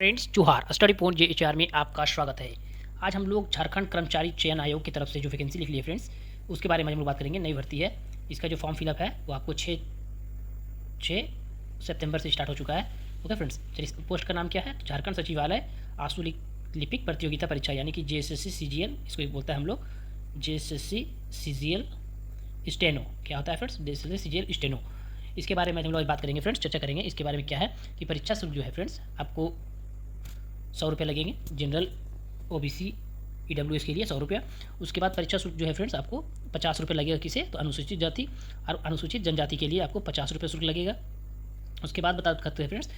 Friends जोहार study point JHR में आपका स्वागत है। आज हम लोग झारखंड कर्मचारी चयन आयोग की तरफ से जो वैकेंसी निकली है फ्रेंड्स, उसके बारे में हम लोग बात करेंगे। नई भर्ती है, इसका जो फॉर्म फिलअप है वो आपको 6 सितंबर से स्टार्ट हो चुका है। ओके फ्रेंड्स, चलिए पोस्ट का नाम क्या है? झारखंड सचिवालय आशु लिपिक प्रतियोगिता परीक्षा, यानी कि JSSC CGL इसको बोलता है हम लोग। JSSC CGL स्टेनो क्या होता है फ्रेंड्स? JSSC CGL steno. इसके बारे में हम लोग बात करेंगे फ्रेंड्स, चर्चा करेंगे। इसके बारे में क्या है कि परीक्षा शुल्क जो है फ्रेंड्स आपको 100 रुपये लगेंगे। जनरल OBC EWS के लिए 100 रुपया। उसके बाद परीक्षा शुल्क जो है फ्रेंड्स आपको 50 रुपये लगेगा। किसे? तो अनुसूचित जाति और अनुसूचित जनजाति के लिए आपको 50 रुपये शुल्क लगेगा। उसके बाद बता करते हैं फ्रेंड्स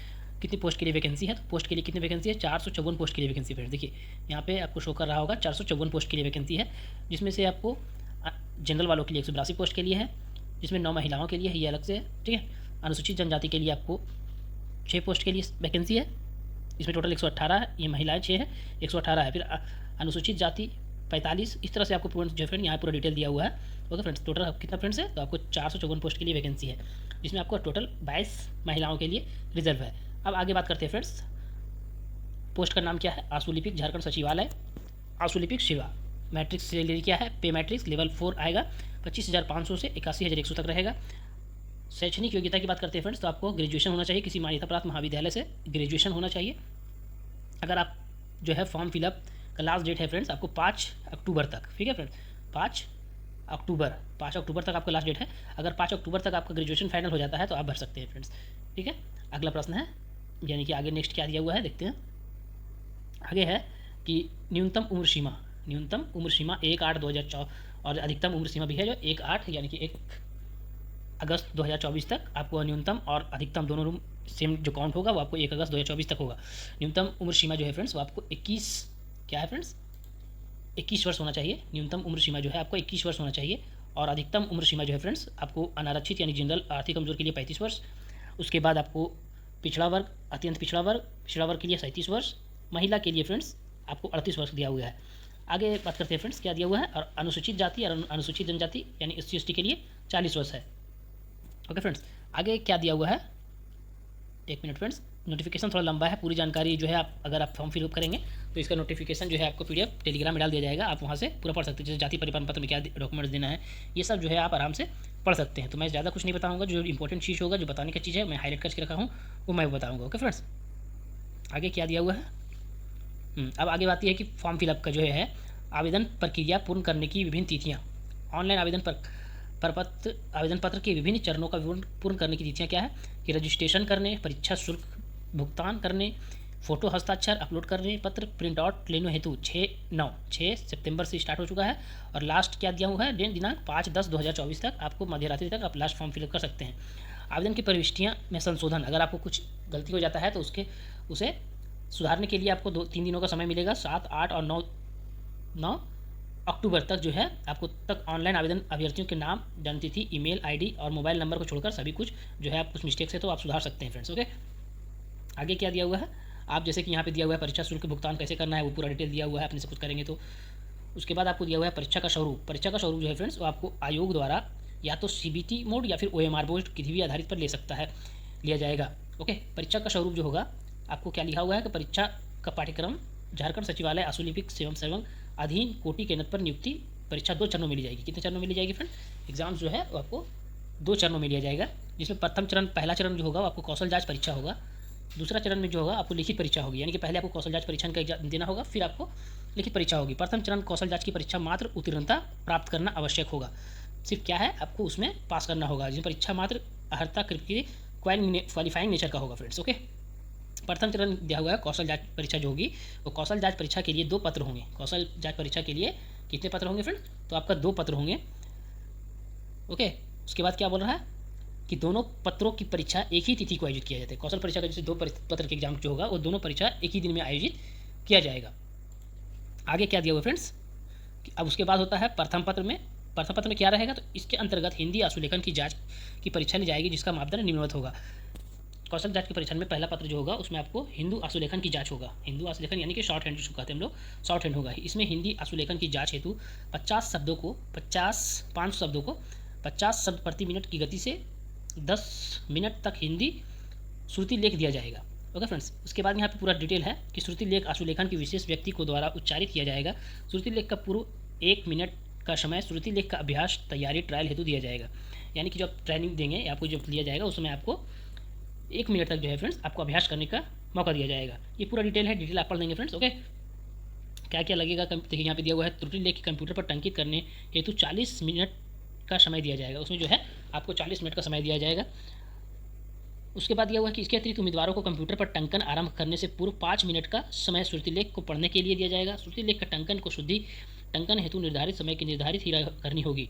कितनी पोस्ट के लिए वैकेंसी है। तो पोस्ट के लिए कितनी वैकेंसी है? 454 पोस्ट के लिए वैकेंसी फ्रेंड्स। देखिए यहाँ पे आपको शो कर रहा होगा 454 पोस्ट के लिए वैकेंसी है, जिसमें से आपको जनरल वालों के लिए 182 पोस्ट के लिए है, जिसमें 9 महिलाओं के लिए है, ये अलग से है। ठीक है। अनुसूचित जनजाति के लिए आपको 6 पोस्ट के लिए वैकेंसी है, इसमें टोटल 118 है। ये महिलाएं 6 है, 118 है। फिर अनुसूचित जाति 45। इस तरह से आपको पॉइंट जो फ्रेंड यहाँ पूरा डिटेल दिया हुआ है। ओके फ्रेंड्स, टोटल कितना फ्रेंड्स है? तो आपको 454 पोस्ट के लिए वैकेंसी है, जिसमें आपको टोटल 22 महिलाओं के लिए रिजर्व है। अब आगे बात करते हैं फ्रेंड्स, पोस्ट का नाम क्या है? आशु लिपिक झारखंड सचिवालय आशु लिपिक सेवा। मैट्रिक्स सैलरी क्या है? पे मैट्रिक्स लेवल 4 आएगा, 25,500 से 81,100 तक रहेगा। शैक्षणिक योग्यता की बात करते हैं फ्रेंड्स, तो आपको ग्रेजुएशन होना चाहिए, किसी मान्यता प्राप्त महाविद्यालय से ग्रेजुएशन होना चाहिए। अगर आप जो है फॉर्म फिलअप का लास्ट डेट है फ्रेंड्स आपको 5 अक्टूबर तक। ठीक है फ्रेंड्स, 5 अक्टूबर तक आपका लास्ट डेट है। अगर 5 अक्टूबर तक आपका ग्रेजुएशन फाइनल हो जाता है तो आप भर सकते हैं फ्रेंड्स। ठीक है। अगला प्रश्न है, यानी कि आगे नेक्स्ट क्या दिया हुआ है देखते हैं। आगे है कि न्यूनतम उम्र सीमा 1/8/2024 और अधिकतम उम्र सीमा भी है जो 1/8 यानी कि 1 अगस्त 2024 तक आपको न्यूनतम और अधिकतम दोनों रूम सेम जो काउंट होगा वो आपको 1 अगस्त 2024 तक होगा। न्यूनतम उम्र सीमा जो है फ्रेंड्स वो आपको 21 क्या है फ्रेंड्स 21 वर्ष होना चाहिए। न्यूनतम उम्र सीमा जो है आपको 21 वर्ष होना चाहिए। और अधिकतम उम्र सीमा जो है फ्रेंड्स आपको अनारक्षित यानी जनरल आर्थिक कमजोर के लिए 35 वर्ष। उसके बाद आपको पिछड़ा वर्ग, अत्यंत पिछड़ा वर्ग के लिए 37 वर्ष। महिला के लिए फ्रेंड्स आपको 38 वर्ष दिया हुआ है। आगे बात करते हैं फ्रेंड्स क्या दिया हुआ है। और अनुसूचित जाति और अनुसूचित जनजाति यानी SC/ST के लिए 40 वर्ष है। ओके फ्रेंड्स, आगे क्या दिया हुआ है? एक मिनट फ्रेंड्स, नोटिफिकेशन थोड़ा लंबा है। पूरी जानकारी जो है आप अगर आप फॉर्म फिलअप करेंगे तो इसका नोटिफिकेशन जो है आपको PDF टेलीग्राम में डाल दिया जाएगा, आप वहाँ से पूरा पढ़ सकते हैं। जैसे जाति परिपत्र पत्र में क्या डॉक्यूमेंट्स देना है, ये सब जो है आप आराम से पढ़ सकते हैं। तो मैं ज़्यादा कुछ नहीं बताऊँगा, जो इंपॉर्टेंट चीज़ होगा, जो बताने की चीज़ है मैं हाईलाइट करके रखा हूँ वो मैं बताऊँगा। ओके फ्रेंड्स, आगे क्या दिया हुआ है? अब आगे बात यह है कि फॉर्म फिलअप का जो है आवेदन प्रक्रिया पूर्ण करने की विभिन्न तिथियाँ। ऑनलाइन आवेदन पत्र के विभिन्न चरणों का विवरण पूर्ण करने की तिथियाँ क्या है कि रजिस्ट्रेशन करने, परीक्षा शुल्क भुगतान करने, फोटो हस्ताक्षर अपलोड करने, पत्र प्रिंट आउट लेने हेतु 6 सितंबर से स्टार्ट हो चुका है। और लास्ट क्या दिया हुआ है? दिनांक 5/10/2024 तक आपको मध्यरात्रि तक आप लास्ट फॉर्म फिलअप कर सकते हैं। आवेदन की प्रविष्टियाँ में संशोधन, अगर आपको कुछ गलती हो जाता है तो उसे सुधारने के लिए आपको 2-3 दिनों का समय मिलेगा। 7, 8 और 9 अक्टूबर तक जो है आपको तक ऑनलाइन आवेदन अभ्यर्थियों के नाम, जन्मतिथि, ईमेल ID और मोबाइल नंबर को छोड़कर सभी कुछ जो है आप कुछ मिस्टेक्स है तो आप सुधार सकते हैं फ्रेंड्स। ओके, आगे क्या दिया हुआ है? आप जैसे कि यहाँ पे दिया हुआ है परीक्षा शुल्क भुगतान कैसे करना है, वो पूरा डिटेल दिया हुआ है, अपने से कुछ करेंगे तो। उसके बाद आपको दिया हुआ है परीक्षा का स्वरूप जो है फ्रेंड्स वो आपको आयोग द्वारा या तो CBT मोड या फिर OMR बोर्ड किसी भी आधारित पर लिया जाएगा। ओके, परीक्षा का स्वरूप जो होगा आपको क्या लिखा हुआ है कि परीक्षा का पाठ्यक्रम झारखंड सचिवालय आशु लिपिक सेवम अधीन कोटि के नद पर नियुक्ति परीक्षा 2 चरणों में ली जाएगी। कितने चरणों में ली जाएगी फ्रेंड? एग्जाम जो है वो आपको 2 चरणों में लिया जाएगा, जिसमें पहला चरण जो होगा वो आपको कौशल जांच परीक्षा होगा। दूसरा चरण में जो होगा आपको लिखित परीक्षा होगी, यानी कि पहले आपको कौशल जांच परीक्षा का एग्जाम देना होगा, फिर आपको लिखित परीक्षा होगी। प्रथम चरण कौशल जांच की परीक्षा मात्र उत्तीर्णता प्राप्त करना आवश्यक होगा। सिर्फ क्या है आपको उसमें पास करना होगा, जिसमें परीक्षा मात्र अर्हता क्वालिफाइंग नेचर का होगा फ्रेंड्स। ओके, प्रथम चरण दिया हुआ है कौशल जांच परीक्षा जो होगी वो कौशल जांच परीक्षा के लिए 2 पत्र होंगे। कौशल जांच परीक्षा के लिए कितने पत्र होंगे फ्रेंड? तो आपका 2 पत्र होंगे। ओके, उसके बाद क्या बोल रहा है कि दोनों पत्रों की परीक्षा एक ही तिथि को आयोजित किया जाता है। कौशल परीक्षा का जैसे 2 पत्र के एग्जाम जो होगा वो दोनों परीक्षा एक ही दिन में आयोजित किया जाएगा। आगे क्या दिया हुआ फ्रेंड्स? अब उसके बाद होता है प्रथम पत्र में क्या रहेगा? तो इसके अंतर्गत हिंदी आशुलेखन की जाँच की परीक्षा ली जाएगी, जिसका मापदंड निम्नवत होगा। कौशल जांच के परीक्षा में पहला पत्र जो होगा उसमें आपको हिंदू आशुलेखन की जांच होगा। हिंदू आशुलेखन यानी कि शॉर्ट हैंड जिसको कहते हैं हम लोग, शॉर्ट हैंड होगा। इसमें हिंदी आशुलेखन की जांच हेतु 500 शब्दों को 50 शब्द प्रति मिनट की गति से 10 मिनट तक हिंदी श्रुति लेख दिया जाएगा। ओके फ्रेंड्स, उसके बाद यहाँ पे पूरा डिटेल है कि श्रुति लेख आशुलेखन की विशेष व्यक्ति को द्वारा उच्चारित किया जाएगा। श्रुति लेख का पूर्व 1 मिनट का समय श्रुति लेख का अभ्यास तैयारी ट्रायल हेतु दिया जाएगा। यानी कि जो आप ट्रेनिंग देंगे आपको जब लिया जाएगा उसमें आपको 1 मिनट तक जो है फ्रेंड्स आपको अभ्यास करने का मौका दिया जाएगा। ये पूरा डिटेल है, डिटेल आप पढ़ लेंगे फ्रेंड्स। ओके, क्या क्या लगेगा देखिए यहाँ पे दिया हुआ है, त्रुटि लेख कंप्यूटर पर टंकित करने हेतु 40 मिनट का समय दिया जाएगा। उसमें जो है आपको 40 मिनट का समय दिया जाएगा। उसके बाद दिया हुआ है कि इसके अतिरिक्त उम्मीदवारों को कंप्यूटर पर टंकन आरंभ करने से पूर्व 5 मिनट का समय श्रुति लेख को पढ़ने के लिए दिया जाएगा। श्रुति लेख का टंकन को शुद्धि टंकन हेतु निर्धारित समय की निर्धारित ही करनी होगी।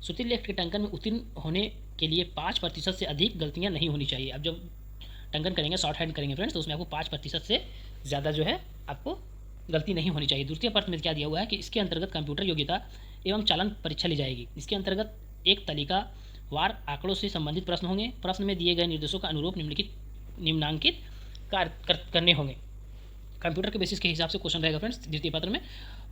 श्रुति लेख के टंकन में उत्तीर्ण होने के लिए 5% से अधिक गलतियाँ नहीं होनी चाहिए। अब जब टंकन करेंगे, शॉर्ट हैंड करेंगे फ्रेंड्स, तो उसमें आपको 5% से ज़्यादा जो है आपको गलती नहीं होनी चाहिए। द्वितीय प्रश्न में क्या दिया हुआ है कि इसके अंतर्गत कंप्यूटर योग्यता एवं चालन परीक्षा ली जाएगी। इसके अंतर्गत एक तालिका वार आंकड़ों से संबंधित प्रश्न होंगे। प्रश्न में दिए गए निर्देशों का अनुरूप निम्नांकित करने होंगे। कंप्यूटर के बेसिस के हिसाब से क्वेश्चन रहेगा फ्रेंड्स द्वितीय पत्र में,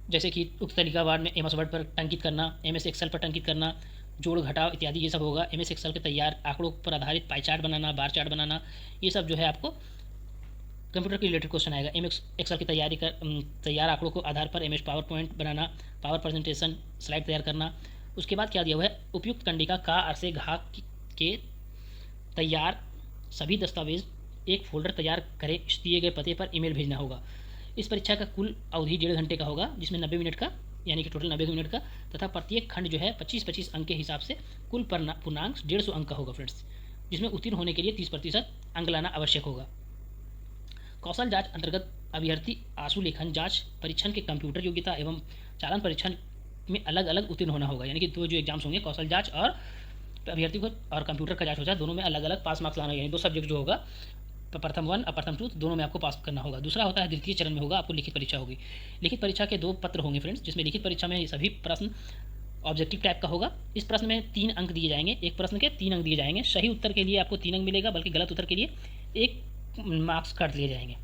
जैसे कि उक्त तालिका वार में एमएस वर्ड पर टंकित करना, एमएस एक्सेल पर टंकित करना, जोड़ घटाव इत्यादि ये सब होगा। एमएस एक्सेल के तैयार आंकड़ों पर आधारित पाई चार्ट बनाना, बार चार्ट बनाना, ये सब जो है आपको कंप्यूटर के रिलेटेड क्वेश्चन आएगा। एमएस एक्सेल की तैयारी कर तैयार आंकड़ों को आधार पर एमएस पावर पॉइंट बनाना, पावर प्रेजेंटेशन स्लाइड तैयार करना। उसके बाद क्या दिया हुआ है, उपयुक्त कंडिका का अरसे घाक के तैयार सभी दस्तावेज एक फोल्डर तैयार करें, इस दिए गए पते पर ईमेल भेजना होगा। इस परीक्षा का कुल अवधि 1.5 घंटे का होगा, जिसमें 90 मिनट का यानी कि टोटल 90 मिनट का, तथा प्रत्येक खंड जो है 25-25 अंक के हिसाब से कुल पूर्णांक 150 अंक का होगा फ्रेंड्स, जिसमें उत्तीर्ण होने के लिए 30% अंक लाना आवश्यक होगा। कौशल जांच अंतर्गत अभ्यर्थी आशुलेखन जांच परीक्षण के कंप्यूटर योग्यता एवं चालन परीक्षण में अलग अलग उत्तीर्ण होना होगा। यानी कि दो जो एग्जाम्स होंगे, कौशल जांच और अभ्यर्थी को और कंप्यूटर का जांच हो जाए, दोनों में अलग अलग पास मार्क्स लाना, यानी 2 सब्जेक्ट जो होगा, प्रथम 1 और प्रथम 2 दोनों में आपको पास करना होगा। दूसरा होता है द्वितीय चरण में होगा आपको लिखित परीक्षा होगी। लिखित परीक्षा के 2 पत्र होंगे फ्रेंड्स, जिसमें लिखित परीक्षा में सभी प्रश्न ऑब्जेक्टिव टाइप का होगा। इस प्रश्न में 3 अंक दिए जाएंगे, एक प्रश्न के 3 अंक दिए जाएंगे। सही उत्तर के लिए आपको 3 अंक मिलेगा, बल्कि गलत उत्तर के लिए 1 मार्क्स काट लिए जाएंगे।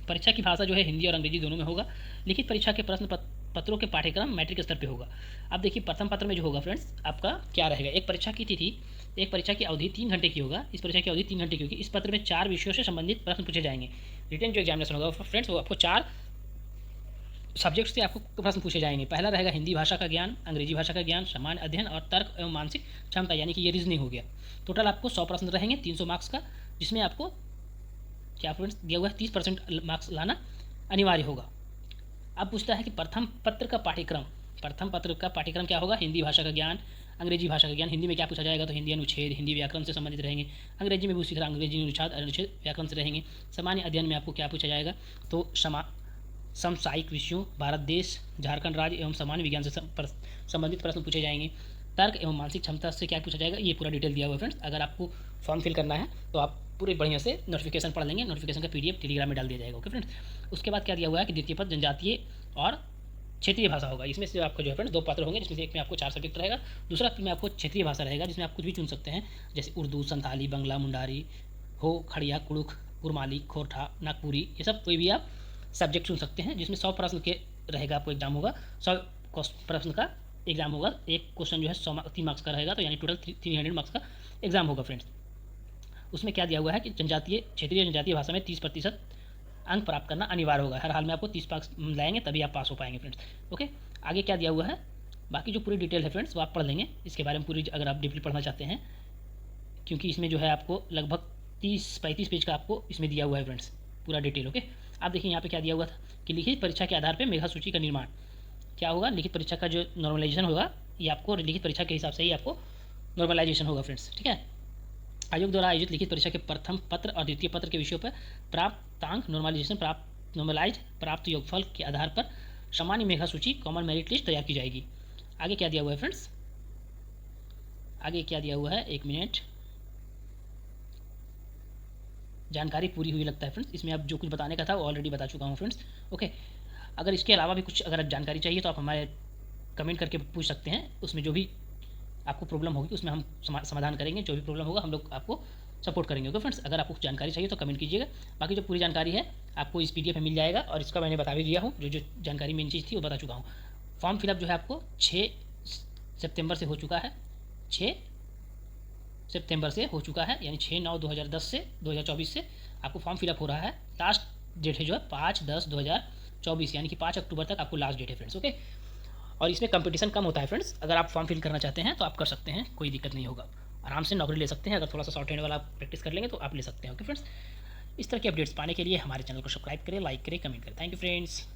परीक्षा की भाषा जो है हिंदी और अंग्रेजी दोनों में होगा। लिखित परीक्षा के प्रश्न पत्रों के पाठ्यक्रम मैट्रिक स्तर पे होगा। अब देखिए प्रथम पत्र में जो होगा फ्रेंड्स आपका क्या रहेगा, एक परीक्षा की तिथि, एक परीक्षा की अवधि 3 घंटे की होगा। इस परीक्षा की अवधि 3 घंटे की होगी। इस पत्र में 4 विषयों से संबंधित प्रश्न पूछे जाएंगे। रिटन जो एग्जामिनेशन होगा फ्रेंड्स, वो आपको 4 सब्जेक्ट से आपको प्रश्न पूछे जाएंगे। पहला रहेगा हिंदी भाषा का ज्ञान, अंग्रेजी भाषा का ज्ञान, सामान्य अध्ययन और तर्क एवं मानसिक क्षमता, यानी कि ये रीजनिंग हो गया। टोटल आपको 100 प्रश्न रहेंगे 300 मार्क्स का, जिसमें आपको क्या फ्रेंड्स दिया हुआ है 30% मार्क्स लाना अनिवार्य होगा। अब पूछता है कि प्रथम पत्र का पाठ्यक्रम क्या होगा, हिंदी भाषा का ज्ञान, अंग्रेजी भाषा का ज्ञान। हिंदी में क्या पूछा जाएगा, तो हिंदी अनुच्छेद, हिंदी व्याकरण से संबंधित रहेंगे। अंग्रेजी में भी उसी तरह अंग्रेजी अनुच्छेद व्याकरण से रहेंगे। सामान्य अध्ययन में आपको क्या पूछा जाएगा, तो समसामयिक विषयों, भारत देश, झारखंड राज्य एवं सामान्य विज्ञान से संबंधित प्रश्न पूछे जाएंगे। तर्क एवं मानसिक क्षमता से क्या पूछा जाएगा, ये पूरा डिटेल दिया हुआ है फ्रेंड्स। अगर आपको फॉर्म फिल करना है तो आप पूरे बढ़िया से नोटिफिकेशन पढ़ लेंगे, नोटिफिकेशन का PDF टेलीग्राम में डाल दिया जाएगा। ओके फ्रेंड्स, उसके बाद क्या दिया हुआ है कि द्वितीय पद जनजातीय और क्षेत्रीय भाषा होगा। इसमें से आपको जो है फ्रेंड्स 2 पत्र होंगे, जिसमें से एक में आपको 4 सब्जेक्ट रहेगा, दूसरा में आपको क्षेत्रीय भाषा रहेगा, जिसमें आप कुछ भी चुन सकते हैं, जैसे उर्दू, संथाली, बंगला, मुंडारी, हो, खड़िया, कुड़ुख, कुरमाली, खोरठा, नागपुरी, ये सब कोई भी आप सब्जेक्ट चुन सकते हैं। जिसमें 100 प्रश्न के रहेगा, आपको एग्जाम होगा, 100 प्रश्न का एग्जाम होगा। एक क्वेश्चन जो है 3 मार्क्स का रहेगा, तो यानी टोटल 300 मार्क्स का एग्जाम होगा फ्रेंड्स। उसमें क्या दिया हुआ है कि क्षेत्रीय जनजातीय भाषा में 30% अंक प्राप्त करना अनिवार्य होगा। हर हाल में आपको 30 मार्क्स लाएंगे तभी आप पास हो पाएंगे फ्रेंड्स। ओके, आगे क्या दिया हुआ है, बाकी जो पूरी डिटेल है फ्रेंड्स वो आप पढ़ लेंगे। इसके बारे में पूरी अगर आप डीपली पढ़ना चाहते हैं, क्योंकि इसमें जो है आपको लगभग 30-35 पेज का आपको इसमें दिया हुआ है फ्रेंड्स पूरा डिटेल। ओके, आप देखिए यहाँ पे क्या दिया हुआ था कि लिखित परीक्षा के आधार पर मेघा सूची का निर्माण क्या होगा। लिखित परीक्षा का जो नॉर्मलाइजेशन होगा, ये आपको लिखित परीक्षा के हिसाब से ही आपको नॉर्मलाइजेशन होगा फ्रेंड्स। ठीक है, आयोग द्वारा आयोजित लिखित परीक्षा के प्रथम पत्र और द्वितीय पत्र के विषयों पर प्राप्तांक नॉर्मलाइज प्राप्त योगफल के आधार पर सामान्य मेघा सूची कॉमन मेरिट लिस्ट तैयार की जाएगी। आगे क्या दिया हुआ है फ्रेंड्स, आगे क्या दिया हुआ है, 1 मिनट, जानकारी पूरी हुई लगता है फ्रेंड्स। इसमें अब जो कुछ बताने का था वो ऑलरेडी बता चुका हूँ फ्रेंड्स। ओके, अगर इसके अलावा भी कुछ अगर जानकारी चाहिए तो आप हमारे कमेंट करके पूछ सकते हैं। उसमें जो भी आपको प्रॉब्लम होगी उसमें हम समाधान करेंगे। जो भी प्रॉब्लम होगा हम लोग आपको सपोर्ट करेंगे। ओके फ्रेंड्स, अगर आपको जानकारी चाहिए तो कमेंट कीजिएगा। बाकी जो पूरी जानकारी है आपको इस PDF में मिल जाएगा, और इसका मैंने बता भी दिया हूँ। जो जानकारी मेन चीज़ थी वो बता चुका हूँ। फॉर्म फिलअप जो है आपको 6 सितंबर से हो चुका है, 6 सितंबर से हो चुका है, यानी 6/9/2010 से 2024 से आपको फॉर्म फिलअप हो रहा है। लास्ट डेट है जो है 5/10/2024, यानी कि 5 अक्टूबर तक आपको लास्ट डेट है फ्रेंड्स। ओके, और इसमें कंपटीशन कम होता है फ्रेंड्स। अगर आप फॉर्म फिल करना चाहते हैं तो आप कर सकते हैं, कोई दिक्कत नहीं होगा, आराम से नौकरी ले सकते हैं। अगर थोड़ा सा शॉर्ट हैंड वाला आप प्रैक्टिस कर लेंगे तो आप ले सकते हैं। ओके फ्रेंड्स, इस तरह के अपडेट्स पाने के लिए हमारे चैनल को सब्सक्राइब करें, लाइक करें, कमेंट करें। Thank you friends.